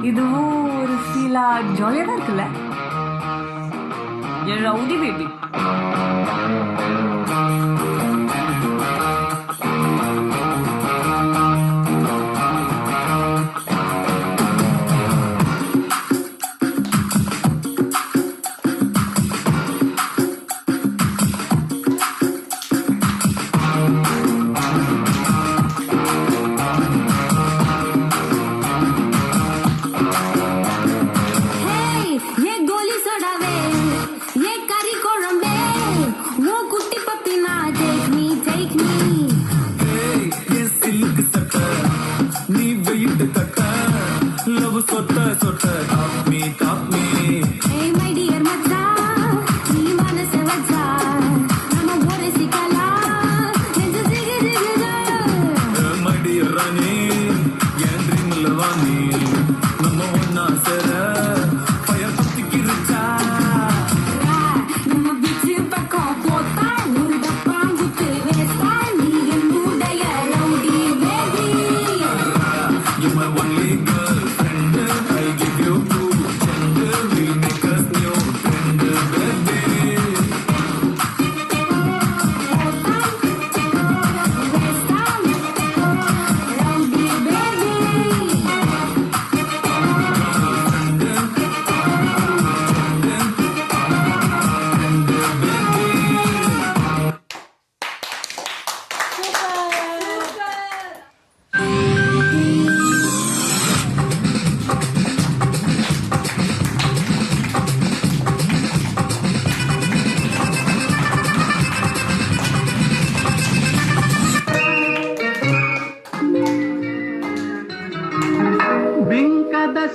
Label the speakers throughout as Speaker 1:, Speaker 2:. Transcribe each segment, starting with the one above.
Speaker 1: இதுவும் ஒரு ஃபீலா ஜாலியா தான் இருக்குல்ல. Rowdy baby.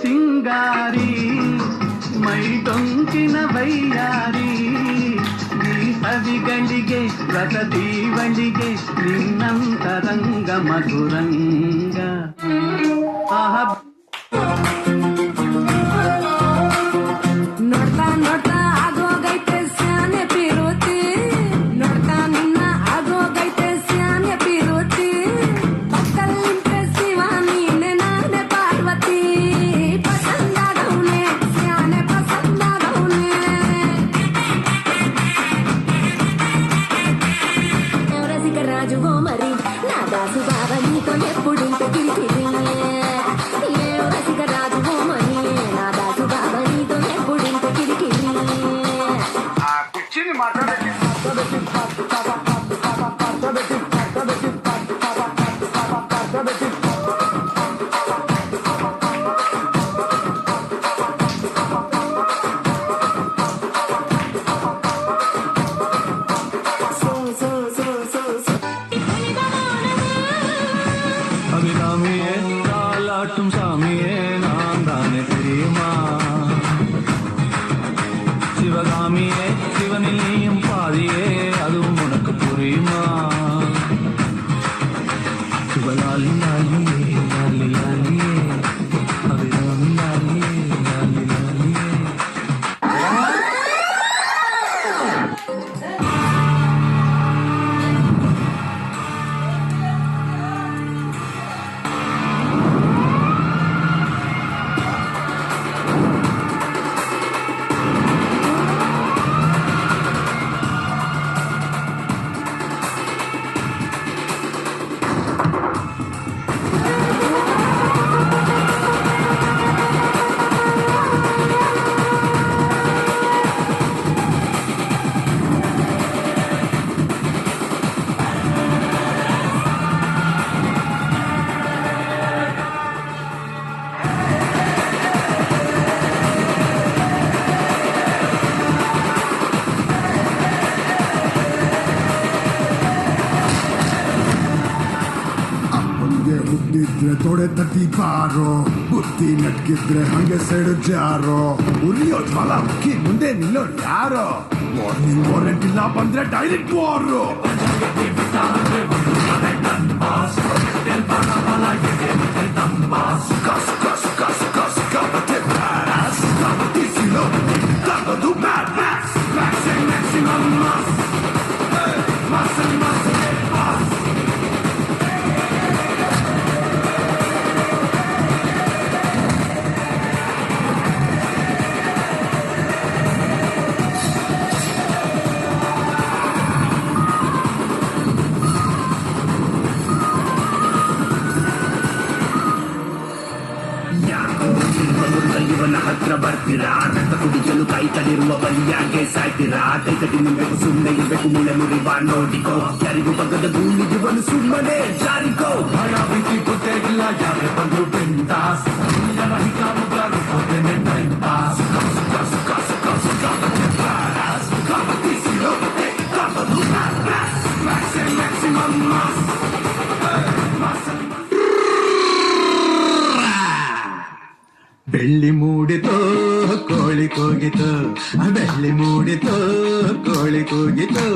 Speaker 2: ಸಿಂಗಾರಿ ಮೈ ಡೊಂಕಿನ ವೈಯಾರಿ ಈ ಸವಿಗಳಿಗೆ ರಸದೀವಳಿಗೆ ನಿನ್ನಂತರಂಗ ಮಧುರಂಗ ಆಹ
Speaker 1: ನೋಡ್ತಾ ನೋಡ್ತಾ ಆಗೋಗೈತೆ ಸ್ಯಾನೆ ಪಿರುತಿ ನೋಡ್ತಾ ನಿನ್ನ ಆಗೋಗೈತೆ ಸ್ಯಾನೆ ಪಿರುತಿ ಪಕ್ಕಲ್ಲಿಂತೆ ಶಿವ ನೀನೆ ನಾನೆ ಪಾರ್ವತಿ ಪಸಂದಾಗವ್ನೆ ಸ್ಯಾನೆ ಪಸಂದಾಗವ್ನೆ రసిక రాజు ఓ మరి నా దాసు బావ నీతో ఎప్పుడింత కిరికిరి రసిక రాజు ఓ మరి నా దాసు బావ నీతో ఎప్పుడింత కిరికిరి
Speaker 2: కూర్చుని మాట్లాడేది அபிராமியே தாலாட்டும் சாமியே நான் தானே தெரியுமா சிவகாமியே சிவனில் நீயும் பாதியே அதுவும் உனக்கு புரியுமா சிவலாலி லாலியே லாலி லாலியே அபிராமி லாலியே லாலி லாலியே
Speaker 3: ಹುಟ್ಟಿದ್ರೆ ತೊಡೆ ತಟ್ಟಿ ಬಾರೋ ಬುತ್ತಿ ನಟ್ಗಿದ್ರೆ ಹಂಗೆ ಸೈಡ್ ಜಾರೋ ಉರಿಯೋದ್ ಮಲ ಮುಕ್ಕಿ ಮುಂದೆ ನಿಲ್ಲೋರು ಯಾರೋ ಮಾರ್ನಿಂಗ್ ವಾರೆಂಟ್ ಇಲ್ಲ ಬಂದ್ರೆ ಡೈರೆಕ್ಟ್ ವಾರು ಕಸ್ ಕಸ್ ಕಸ್ ಕಸ್ ಕಪಟೆ badass ಕಪಟಿಸಿಲೋ ತಗೋದು bad mass maximum mass muscle muscle boss
Speaker 4: ಸಾಯ್ತೀರಾ ರಕ್ತ ಕುಡಿಯಲು ಕೈ ತಡಿರುವ ಬಲಿಯಾಗೆ ಸಾಯ್ತೀರಾ ಕೈ ತಡಿ ನಿಂಬೇಕು ಸುಮ್ಮನೆ ಇರ್ಬೇಕು ಮೂಳೆ ಮುರಿವ ನೋಡಿಕೋ ಯಾರಿಗೂ ಬಗ್ಗದ ಗೂಳಿಗೆ ಸುಮ್ಮನೆ ಜಾರಿಕೋ
Speaker 2: ಭಯ ಭೀತಿ ಗೊತ್ತೇ ಇಲ್ಲ ಯಾರೇ ಬಂದ್ರು ಬಿಂದಾಸ್ ಕಾಮಗಾರು ಹೋಗ್ತೇನೆ ಟೈಮ್ ಪಾಸ್ ಬೆಳ್ಳಿ ಮೂಡಿತೋ ಕೋಳಿ ಕೂಗಿತು ಬೆಳ್ಳಿ ಮೂಡಿತೋ ಕೋಳಿ ಕೂಗಿತು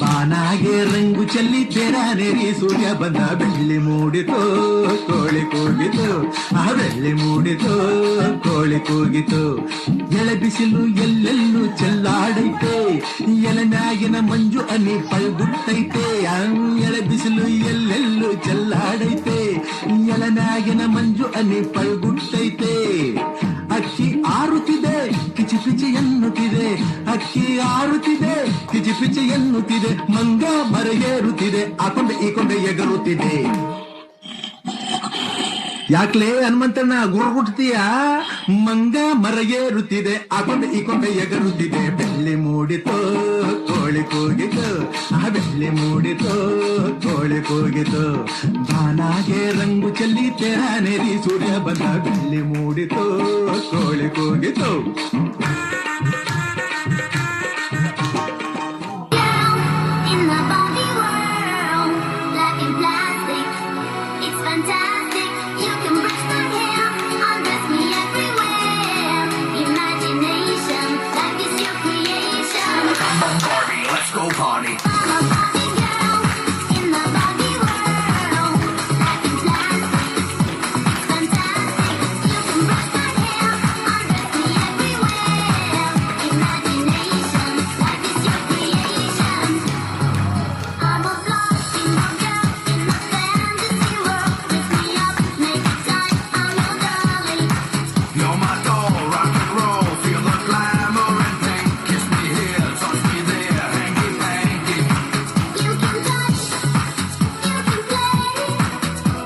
Speaker 2: ಬಾನಾಗೆ ರಂಗು ಚೆಲ್ಲಿ ತೆರಾನೆರಿ ಸೂರ್ಯ ಬಂದ ಬೆಳ್ಳಿ ಮೂಡಿತೋ ಕೋಳಿ ಕೂಗಿತು ಬೆಳ್ಳಿ ಮೂಡಿತೋ ಕೋಳಿ ಕೂಗಿತು ಎಳೆ ಬಿಸಿಲು ಎಲ್ಲೆಲ್ಲೂ ಚೆಲ್ಲಾಡೈತೆ ಎಲೆ ಮ್ಯಾಗಿನ ಮಂಜು ಅನಿ ಪಲ್ಗುಟ್ಟೈತೆ ಎಳೆ ಬಿಸಿಲು ಎಲ್ಲೆಲ್ಲೂ ಚೆಲ್ಲಾಡೈತೆ ಎಲೆ ಮ್ಯಾಗಿನ ಮಂಜು ಅನಿ ಪಲ್ಗುಟ್ಟೈತೆ ಅಕ್ಕಿ ಆರುತ್ತಿದೆ ಕಿಚಿ ಪಿಚಿ ಎನ್ನುತ್ತಿದೆ ಅಕ್ಕಿ ಆರುತ್ತಿದೆ ಕಿಚಿ ಪಿಚಿ ಎನ್ನುತ್ತಿದೆ ಮಂಗ ಮರೆಯೇರುತ್ತಿದೆ ಆ ಕೊಂಡೆ ಈ ಕೊಂಡೆ ಎಗರುತ್ತಿದೆ ಯಾಕ್ಲೇ ಹನುಮಂತಣ್ಣ ಗುರುಗುಟ್ತೀಯ ಮಂಗ ಮರಗೇರುತ್ತಿದೆ ಆ ಕೊಂಡೆ ಈ ಕೊಂಡೆ ಎಗರುತ್ತಿದೆ ಬೆಳ್ಳಿ ಮೂಡಿತೋ ಕೋಳಿ ಕೂಗಿತು ಬೆಳ್ಳಿ ಮೂಡಿತೋ ಕೋಳಿ ಕೂಗಿತು ಬಾನಾಗೆ ರಂಗು ಚೆಲ್ಲಿ ತೆರಾನೆರಿ ಸೂರ್ಯ ಬಂದ ಬೆಳ್ಳಿ ಮೂಡಿತೋ ಕೋಳಿ ಕೂಗಿತು
Speaker 5: In the Barbie world, life in plastic, it's fantastic. You can brush my hair, undress me everywhere. Imagination, life is your creation.
Speaker 4: Come on Barbie, let's go party
Speaker 5: I'm a Barbie girl in the Barbie world. Life in plastic, it's fantastic. You can brush my hair, undress me everywhere. Imagination, life is your creation. I'm a Barbie girl in the fantasy world. Lift me up, make it tight. I'm your darling.
Speaker 4: You're my doll, rock and roll, feel the glamour and pink. Kiss me here, touch me there, hanky panky.
Speaker 5: You can touch, you can play.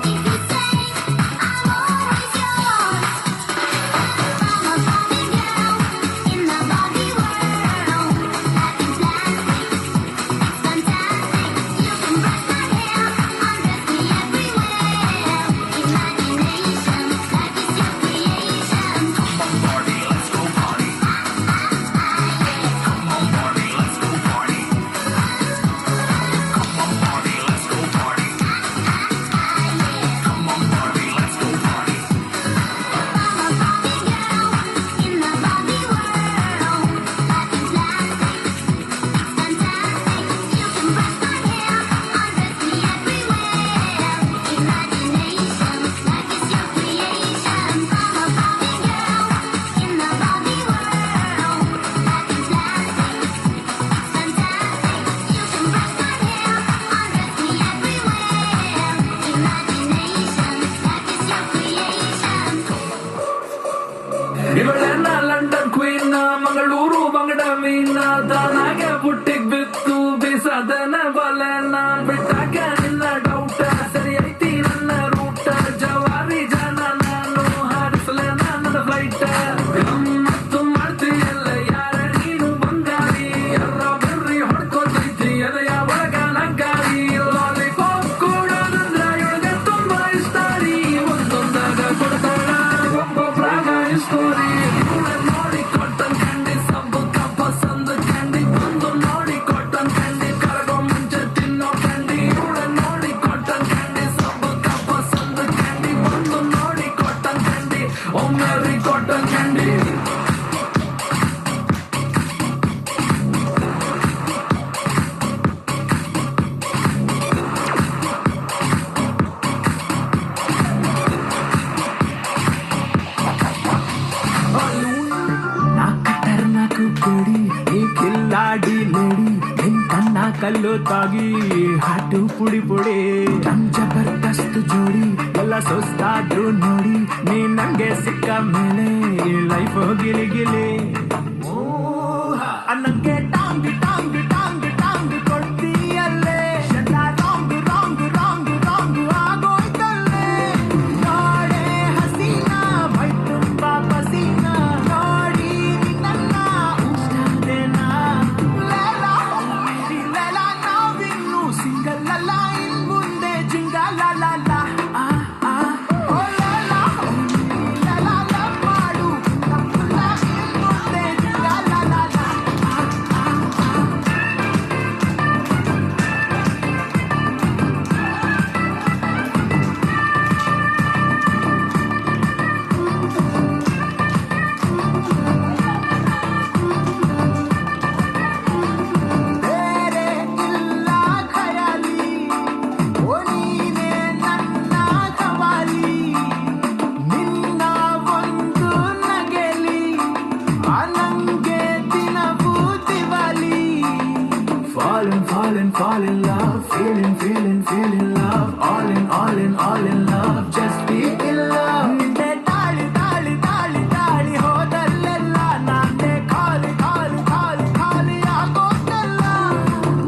Speaker 5: If you say I'm always yours. I'm a Barbie girl in the Barbie world. Life is plastic, it's fantastic. You can brush my hair, undress me everywhere. Imagination, life is your creation.
Speaker 4: Come on Barbie, let's go party Come on Barbie, let's go party Come on Barbie, let's go party Come on Barbie, let's go party
Speaker 5: I'm a Barbie girl in the Barbie world. Life is plastic, it's fantastic. You can brush my hair, undress me everywhere. Imagination, life is your creation. I'm a Barbie girl in the Barbie world. Life is plastic, it's fantastic. You can brush my hair, undress me everywhere. Imagination, life is your creation.
Speaker 2: ಇವಳೆಲ್ಲ London queen Mangaluru ಬಂಗಡ ಮೀನ ತಾನಾಗೆ ಬುಟ್ಟಿಗ್ ಬಿತ್ತು ಬೀಸದನ ಬಲೆನ ಬಿಟ್ಟಾಗ ನಿನ್ನ ಡೌಟ ಸರಿ ಐತಿ ನನ್ನ ರೂಟ ಜವಾರಿ ಜನ ನಾನು ಹಾರಿಸಲೆ ನನ್ನ ಫ್ಲೈಟ್ ಮತ್ತು ಮಾಡ್ತೀಯಲ್ಲ ಯಾರ ನೀನು ಬಂಗಾರಿ ಎಲ್ಲ ಬರ್ರಿ ಹೊಡ್ಕೊತೈತಿ ಎದೆಯ ಒಳಗ ನಗ್ಗಾರಿ ಲಾಲಿಪಾಪ್ ಕೊಡೋದಂದ್ರ ಇವಳಿಗೆ ತುಂಬಾ ಇಷ್ಟ ರೀ ಒಂದೊಂದಾಗ ಕೊಡ್ತಾಳ ಒಬ್ಬೊಬ್ರಾಗ ಸ್ಟೋರಿ ನೋಡಿ ಕಾಟನ್ ಕ್ಯಾಂಡಿ ಸಬ್ಬು ಕಪ್ಪ ಸಂದ ಕ್ಯಾಂಡಿ ಬಂದು ನೋಡಿ ಕಾಟನ್ ಕ್ಯಾಂಡಿ ಕರಗೋ ಮುಂಚೆ ತಿನ್ನೋ ಕ್ಯಾಂಡಿ ನೋಡಿ ಕಾಟನ್ ಕ್ಯಾಂಡಿ ಸಬ್ಬು ಕಪ್ಪ ಸಂದ ಕ್ಯಾಂಡಿ ಬಂದು ನೋಡಿ ಕಾಟನ್ ಕ್ಯಾಂಡಿ ಒಮ್ಮೆ ರೀ ಕಾಟನ್ ಕ್ಯಾಂಡಿ నాకు కొడి నీ కిల్లాడి లేడి నిన్ కన్నా కల్లో తాగి ಹಾಟು ಪುಡಿ ಪುಡಿ ನಮ್ ಜಬರ್ದಸ್ತ್ ಜೋಡಿ ಎಲ್ಲ ಸುಸ್ತಾದ್ರು ನೋಡಿ ನೀ ನಂಗೆ ಸಿಕ್ಕ ಮೇಲೆ ಲೈಫ್ ಗಿಲಿ ಗಿಲಿ ಅನ್ನಕ್ಕೆ ಟಾಂಗ್ ಟಾಂಗ್ ಟಾಂಗ್ ಟಾಂಗ್ ಕೊಡ್ತೀಯಲ್ಲೇ ರಾಂಗ್ ರಾಂಗ್ ರಾಂಗ್ ರಾಂಗ್ ಆಗೋಯ್ತಲ್ಲೇ ನೋಡೆ ಹಸೀನಾ ಮೈ ತುಂಬಾ ಪಸೀನಾ ನೋಡಿ feeling love. All in love. Just be in love. ನಿಂದೆ ತಾಳಿ ಹೋದಲ್ಲೆಲ್ಲ ನಾನೇ ಖಾಲಿ ಆಗೋದಲ್ಲ.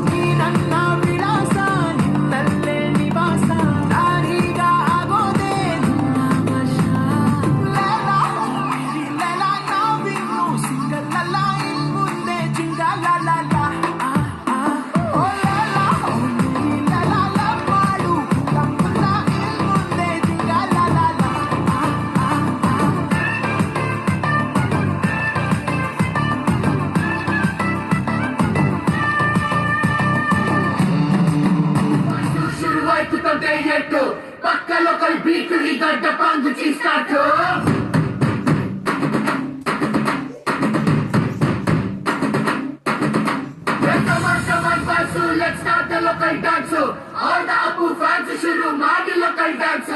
Speaker 2: ನೀ ನನ್ನ ವಿಳಾಸ, ನಿನ್ನಲ್ಲೇ ನಿವಾಸ, ನಾನೀಗ ಆಗೋದೇ ನಿನ್ನ ವಶ. ಲೇಲ ನಾವಿನ್ನು ಸಿಂಗಲ್ ಅಲ್ಲ, ಇನ್ ಮುಂದೆ ಜಿಂಗಲ ಓ ಲೇಲ ಮಾಡು ತಪ್ಪಲ್ಲ, ಇನ್ ಮುಂದೆ ಜಿಂಗಲ
Speaker 4: ಶುರುವಾಯ್ತು ತಂದೆ ಎಟ್ಟು ಪಕ್ಕ ಲೋಕಲ್ ಬೀಟು ಈಗ ಡಪಾಂಗ್ start. Let's start the local dance. All the Apu fans ಶುರು ಮಾಡಿ local dance.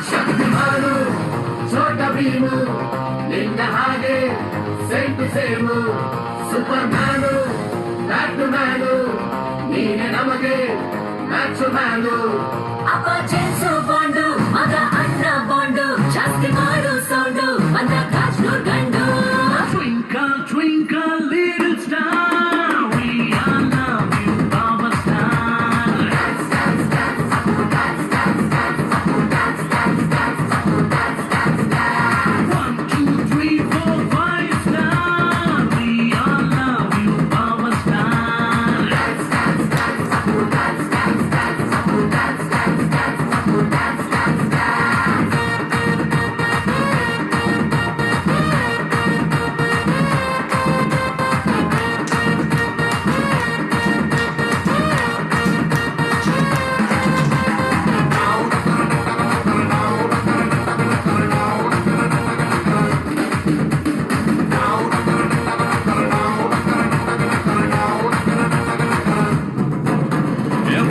Speaker 4: ಶಕ್ತಿಮಾನು ಛೋಟ ಭೀಮು ನಿನ್ನ ಹಾಗೆ same to same. Superman batman ನೀನೆ ನಮಗೆ ಮ್ಯಾಚ್ ಮ್ಯಾನು.
Speaker 1: ಅಪ್ಪ ಜೇಮ್ಸು ಬಾಂಡು, ಮಗ ಅಣ್ಣ ಬಾಂಡು, ಜಾಸ್ತಿ ಮಾಡು ಸೌಂಡು, ಬಂದ ಕಾಜ್ನೂರ್ ಗಂಡು.
Speaker 2: Twinkle, twinkle, little star, we all love you, our star. 1, 2, 3, 4, 5 star, we all love you, our star.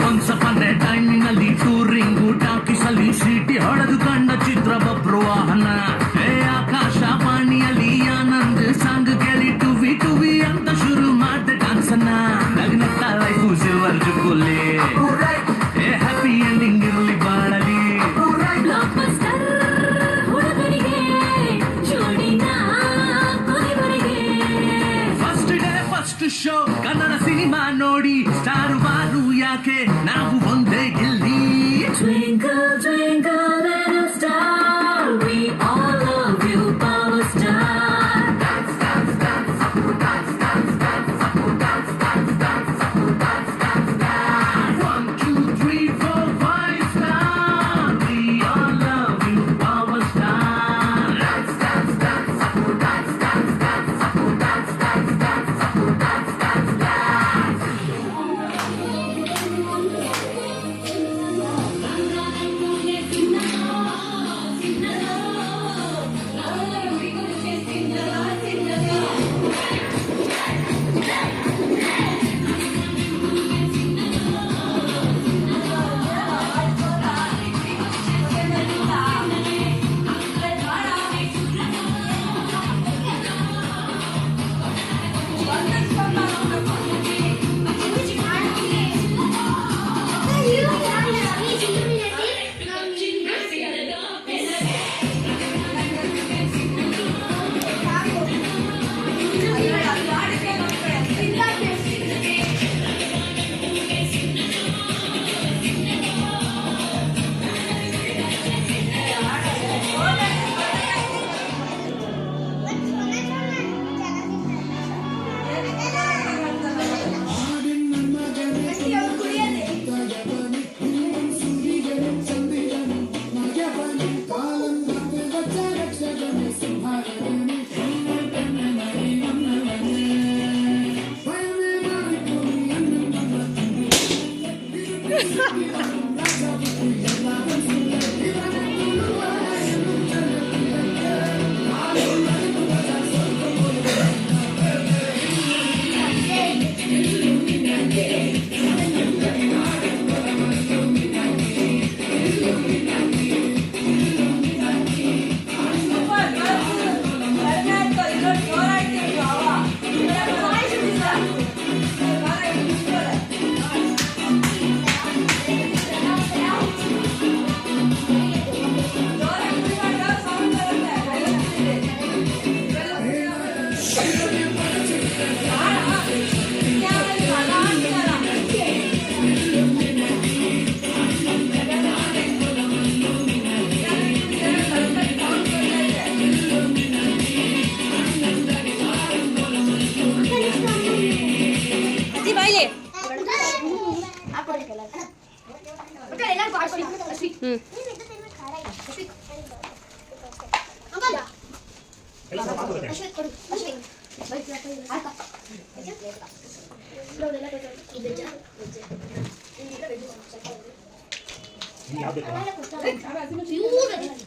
Speaker 2: Once upon a time ನಲ್ಲಿ ಟೂರಿಂಗು ಟಾಕೀಸಲ್ಲಿ ಸೀಟಿ ಹೊಡೆದು ಕಂಡ ಚಿತ್ರ ಬಬ್ರು ವಾಹನ. ಆಕಾಶವಾಣಿಯಲ್ಲಿ ಆನಂದ್ ಸಾಂಗ್ ಕೇಳಿ ಟುವಿ ಅಂತ ಶುರು ಮಾಡ್ದೆ ಡಾನ್ಸನ್ನ. ನಗ್ನತ್ತ life silver jubilee, happy ending ಇರ್ಲಿ ಬಾಳಲಿ.
Speaker 1: ಬ್ಲಾಕ್ ಬಸ್ಟರ್ ಹುಡುಗರಿಗೆ ಜೋಡಿನ ಕೊನೆವರೆಗೆ.
Speaker 2: First day first show Kannada cinema ನೋಡಿ ಸ್ಟಾರ್ ಬಾರು ಯಾಕೆ ನಾವು ಒಂದೇ ಇಲ್ಲಿ.
Speaker 1: Twinkle, twinkle, little star, we all love you, power star.
Speaker 2: 1, 2, 3, 4, 5 star, we all love you, our star.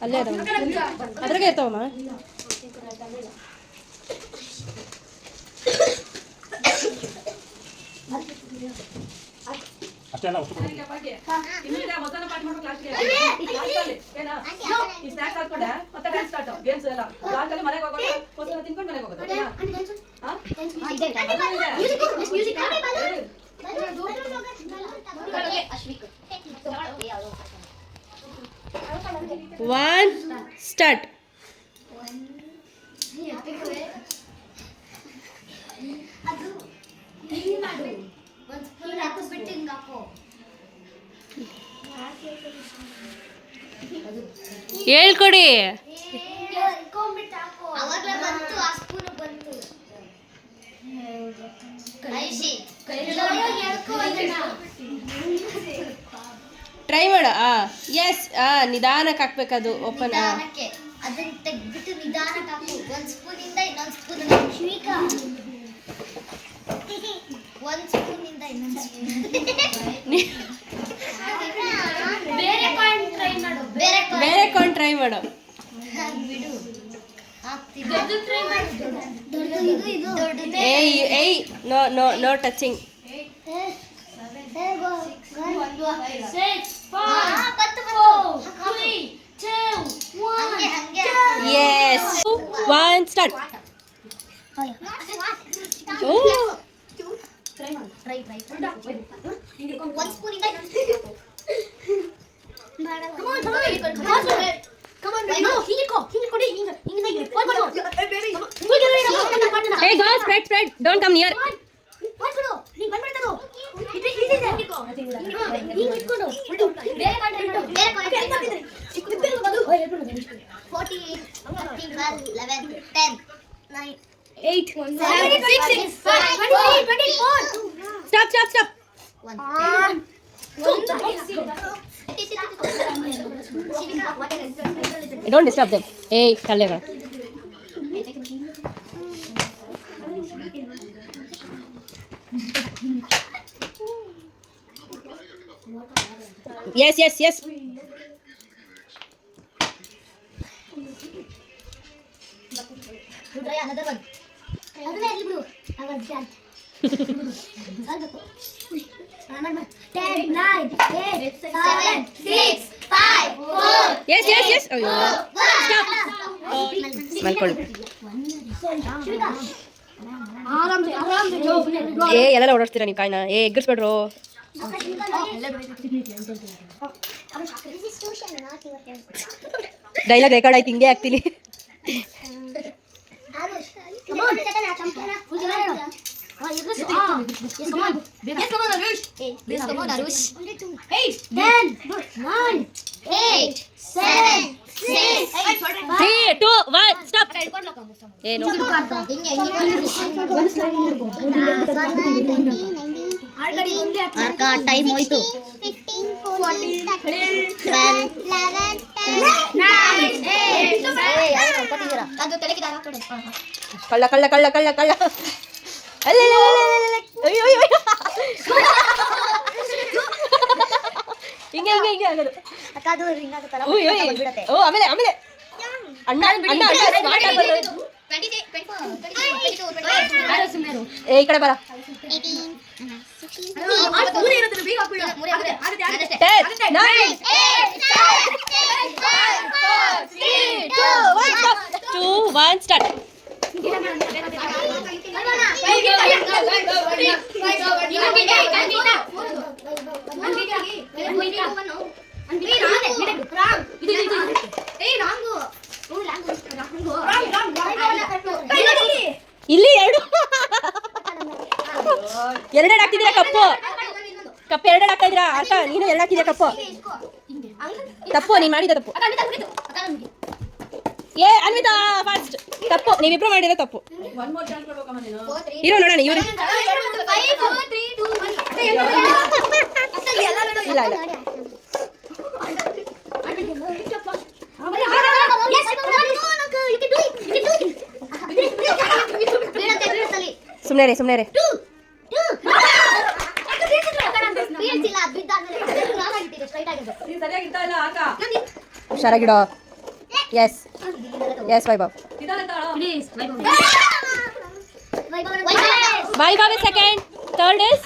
Speaker 6: ಅಲ್ಲೇ ಅದಾವ ಅದ್ರಾಗೆ ಇರ್ತಾವಮ್ಮ. One start. ಹೇಳ್ಕೊಡಿ.
Speaker 5: ಅವಾಗಲೇ ಬಂತು ಆ ಸ್ಪೂನ್ ಬಂತು.
Speaker 6: ಟ್ರೈ ಮಾಡು. ಎಸ್ ನಿಧಾನಕ್ಕೆ ಹಾಕ್ಬೇಕದು. ಓಪನ್.
Speaker 5: ನಿಧಾನಕ್ಕೆ ಅದನ್ನ ತೆಗ್ದ್ಬಿಟ್ಟು ನಿಧಾನಕ್ಕೆ ಹಾಕು. ಒಂದ್ ಸ್ಪೂನ್ ಇಂದ ಇನ್ನೊಂದ್ ಸ್ಪೂನ್ ಶ್ರೀಕಾ ಒಂದ್ ಸ್ಪೂನ್ ಇಂದ ಇನ್ನೊಂದ್ ಸ್ಪೂನ್ ಬೇರೆ ಕಾಯಿನ್ ಟ್ರೈ ಮಾಡು.
Speaker 6: ಬೇರೆ ಕೊಂಡು ಟ್ರೈ ಮಾಡು.
Speaker 5: ಬಿಡು ಹಾಕ್ತೀನಿ. ದೊಡ್ಡದು ಟ್ರೈ ಮಾಡು. ದೊಡ್ಡದು ಇದು ದೊಡ್ಡದು.
Speaker 6: ಏಯ್ no no no touching. Yes one start.
Speaker 5: ಒಂದ್ ಸ್ಪೂನ್ ಇಂದ
Speaker 6: Hey girls, spread. Don't come near. Stop. Don't disturb them. Hey, Kaleva. Yes.
Speaker 5: Another one. Ten, nine, eight, seven, six, five, four.
Speaker 6: Yes. Oh, stop. Malkol. ಎಲ್ಲೆಲ್ಲ ಓಡಾಡ್ತೀರಾ ನೀವು ಕಾಯಿನ? ಎಗ್ಗಿಸ್ಬೇಡ್ರು. Dialogue record ಆಯ್ತು, ಹಿಂಗೆ ಆಗ್ತೀನಿ. ಏನು
Speaker 5: time ಹೋಯ್ತು.
Speaker 6: ಕಳ್ಳ ಹಿಂಗೆ ಆಗೋದು. ಆಮೇಲೆ ಅಣ್ಣ ಸ್ಮಾರ್ಟ್ ಆಗಿ ಬರೋದು. ಈ ಕಡೆ ಬರ. 1 ಸ್ಟಾರ್ಟ್. ಇಲ್ಲಿ ಎರಡು ಹಾಕ್ತಿದ್ದೀರಾ ಕಪ್ಪು ಎರಡು ಹಾಕ್ತಾ ಇದ್ದೀರಾ. ಅಕ್ಕ ನೀನು ಎರಡು ಹಾಕಿದ್ಯಾ ಕಪ್ಪು. ತಪ್ಪು, ನೀನು ಮಾಡಿದ ತಪ್ಪು. ಅನ್ವಿತಾ ಫಾಸ್ಟ್. ತಪ್ಪು, ನೀವಿಬ್ರು ಮಾಡಿರೋ ತಪ್ಪು. ಇರೋ ನೋಡೋಣ ಇವ್ರು. ಇಲ್ಲ ಸುಮ್ಮನೆ ರೇ ಹುಷಾರಾಗಿಡೋ. Yes yes Vaibhav. Vaibhav is second, third is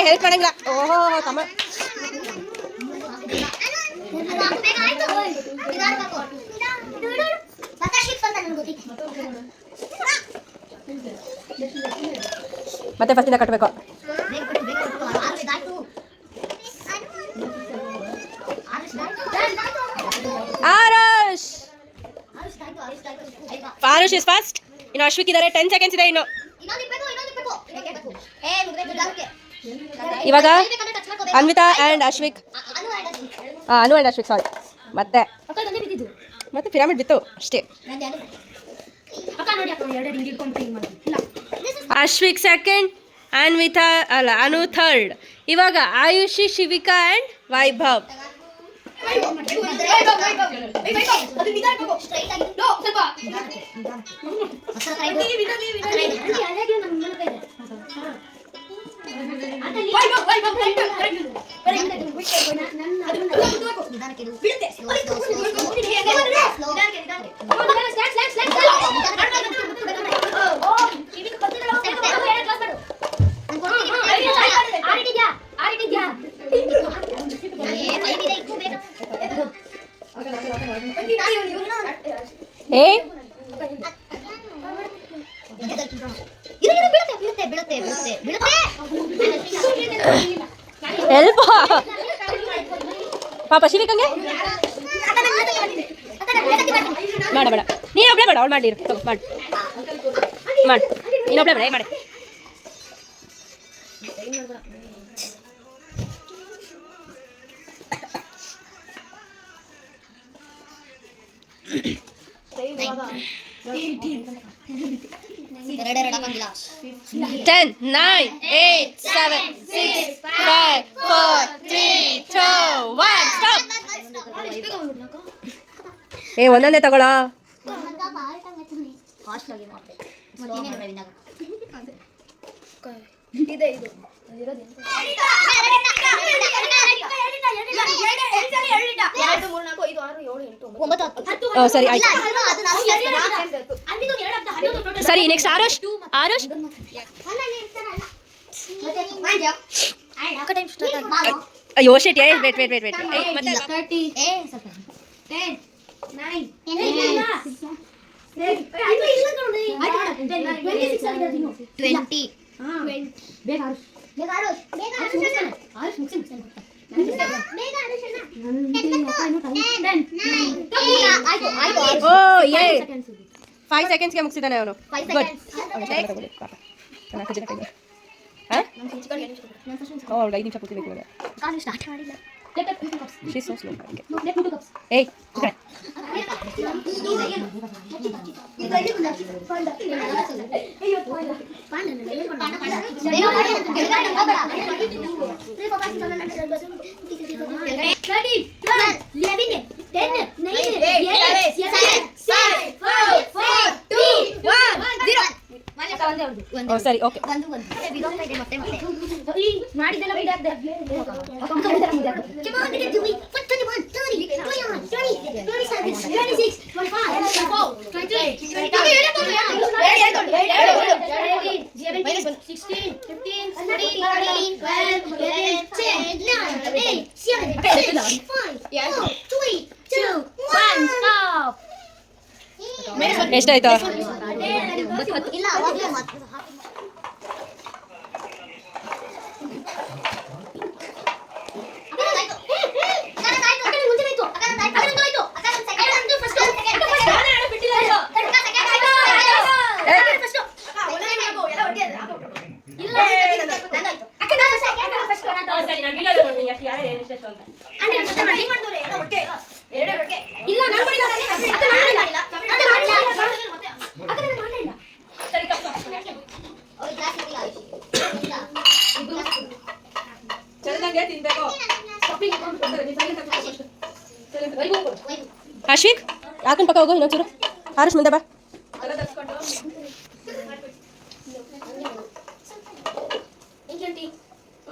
Speaker 6: help ಮಾಡಂಗಿಲ್ಲ. ಓಹೋ ತಮ್ಮ ಮತ್ತೆ ಫಸ್ಟಿಂದ ಕಟ್ಟಬೇಕು. Aarush is first. ಇನ್ನು ಅಶ್ವಿಕ್ ಇದ್ದಾರೆ. 10 ಸೆಕೆಂಡ್ಸ್ ಇದೆ ಇನ್ನು. ಇವಾಗ Anvita and Ashwik, Anu and Ashwik, sorry. ಮತ್ತೆ ಪಿರಾಮಿಡ್ ಬಿತ್ತು ಅಷ್ಟೇ. ಅಶ್ವಿಕ್ ಸೆಕೆಂಡ್, ಅನ್ವಿತಾ ಅಲ್ಲ ಅನು ಥರ್ಡ್. ಇವಾಗ ಆಯುಷಿ, ಶಿವಿಕಾ ಆ್ಯಂಡ್ ವೈಭವ್. ಹೆಲ್ಪ್ ಪಾಪ ಶಿವಿಕಂಗೆ ಬೇಡ ನೀನು ಒಬ್ಬಳೇ ಬೇಡ, ಅವಳು ಮಾಡಿ ಮಾಡಿ ನೀನೊಬ್ಬಳೇ ಬೇಡ ಮಾಡಿ. Ten, 9, 8, 7, 6, 5, 4, 3, 2, 1, stop. ಒಂದೊಂದೇ ತಗೊಳ್ಳೋ. ಸರಿ ಆಯ್ತು. ಸರಿ ನೆಕ್ಸ್ಟ್ ಆರುಷ್. ಅಯ್ಯೋ ಶೇಟ್. ವೇಟ್ ಮತ್ತೆ 5 ಸೆಕೆಂಡ್ಸ್ಗೆ ಮುಗಿಸಿದ್ದಾನೆ ಅವನು. ಗುಡ್. 5 ನಿಮಿಷ ಕೂತಿಬೇಕು. She's so slow. Hey, okay. Oh, sorry, okay. ಎಷ್ಟಾಯ್ತು?
Speaker 5: ಇಲ್ಲ ಅಶ್ವಿಕ್ ಯಾಕಂತ ಪಕ್ಕ ಹೋಗೋ ಇನ್ನೊಂಚೂರು. ಆರುಷ್ ಮುಂದೆ ಬಾ.
Speaker 6: ಹಾಕೊಂಡು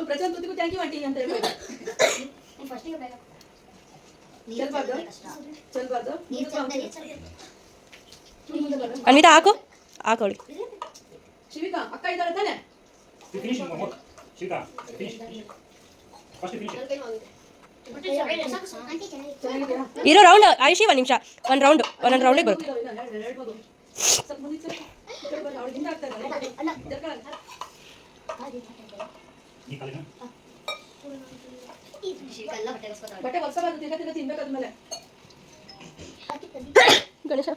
Speaker 6: ಪ್ರತಿಯೊಂದು ತುತ್ತಿಗೂ ಥ್ಯಾಂಕ್ ಯು ಆಂಟಿ ಅಂತ ಹೇಳ್ಬೋದು. ಚೆಲ್ಬಾರ್ದು ಅನ್ವಿತಾ ಹಾಕು ಹಾಕೊಳ್ಳಿ. ಶಿವಿಕಾ ಅಕ್ಕ ಇದ್ದಾಳೆ ತಾನೆ? ಇರೋ ರೌಂಡ್ ಆಯುಷಿ ಒಂದು ನಿಮಿಷ, ಒಂದೊಂದು ರೌಂಡಿಗೆ ಬರುತ್ತೆ. ಬಟ್ಟೆ ಹೊಸಬಾರ್ದು, ತಿರ್ಗ ತಿನ್ಬೇಕಾದ್ಮೇಲೆ Ganesha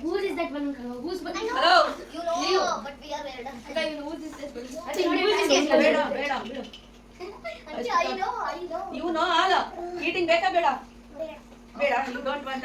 Speaker 5: Who is that balloon? Who's balloon?
Speaker 6: Hello
Speaker 5: You know, but we are weird.
Speaker 6: who is this balloon?
Speaker 5: I think who is this
Speaker 6: ಬೇಡ
Speaker 5: balloon?
Speaker 6: ಬೇಡ ಬಿಡು.
Speaker 5: Auntie, I know.
Speaker 6: You know all. Eating ಬೇಕಾ ಬೇಡ? ಬೇಡ, you don't want.